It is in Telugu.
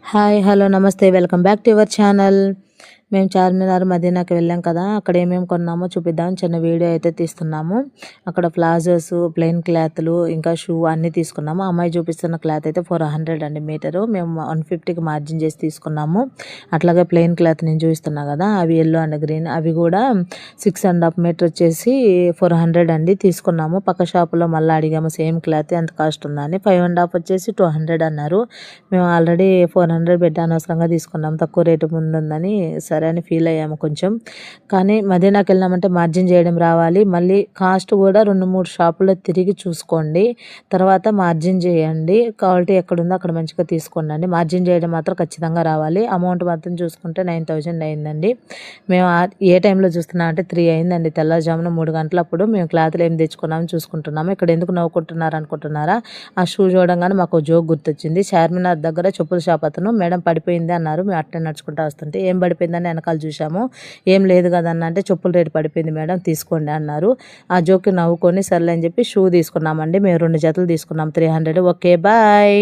హాయ్ హలో నమస్తే welcome back to your channel. మేము చార్మినార్ మదీనాకి వెళ్ళాం కదా, అక్కడ ఏమేమి కొన్నామో చూపిద్దాం చిన్న వీడియో అయితే తీస్తున్నాము. అక్కడ ప్లాజోస్, ప్లెయిన్ క్లాత్లు, ఇంకా షూ అన్నీ తీసుకున్నాము. అమ్మాయి చూపిస్తున్న క్లాత్ అయితే 400 అండి మీటరు. మేము 150కి మార్జిన్ చేసి తీసుకున్నాము. అట్లాగే ప్లెయిన్ క్లాత్ నేను చూపిస్తున్నా కదా, అవి ఎల్లో అండ్ గ్రీన్, అవి కూడా 6.5 మీటర్ వచ్చేసి 400 అండి తీసుకున్నాము. పక్క షాపులో మళ్ళీ అడిగాము సేమ్ క్లాత్ ఎంత కాస్ట్ ఉందని, 5.5 వచ్చేసి 200 అన్నారు. మేము ఆల్రెడీ 400 పెట్టి అనవసరంగా తీసుకున్నాం, తక్కువ రేటు ముందుందని సరే అని ఫీల్ అయ్యాము కొంచెం. కానీ మదీనాకి వెళ్ళామంటే మార్జిన్ చేయడం రావాలి, మళ్ళీ కాస్ట్ కూడా 2-3 షాపుల్లో తిరిగి చూసుకోండి, తర్వాత మార్జిన్ చేయండి. క్వాలిటీ ఎక్కడుందో అక్కడ మంచిగా తీసుకోండి. మార్జిన్ చేయడం మాత్రం ఖచ్చితంగా రావాలి. అమౌంట్ మాత్రం చూసుకుంటే 9000 అయిందండి. మేము ఏ టైంలో చూస్తున్నాం అంటే 3 అయిందండి, తెల్లవారుజామున 3 గంటలప్పుడు. మేము క్లాత్లు ఏం తెచ్చుకున్నాము చూసుకుంటున్నాము. ఇక్కడ ఎందుకు నవ్వుకుంటున్నారు అనుకుంటున్నారా? ఆ షూ చూడంగానే మాకు జోక్ గుర్తొచ్చింది. చార్మినార్ దగ్గర చెప్పుల షాప్ అతను మేడం పడిపోయింది అన్నారు. మేము అట్టే నడుచుకుంటూ వస్తుంటే ఏం పడిపోయిందని వెనకాల చూసాము. ఏం లేదు కదన్న అంటే చెప్పుల రేటు పడిపోయింది మేడం తీసుకోండి అన్నారు. ఆ జోక్కి నవ్వుకొని సర్లే అని చెప్పి షూ తీసుకున్నామండి. మేము 2 జతలు తీసుకున్నాం 300. Okay bye.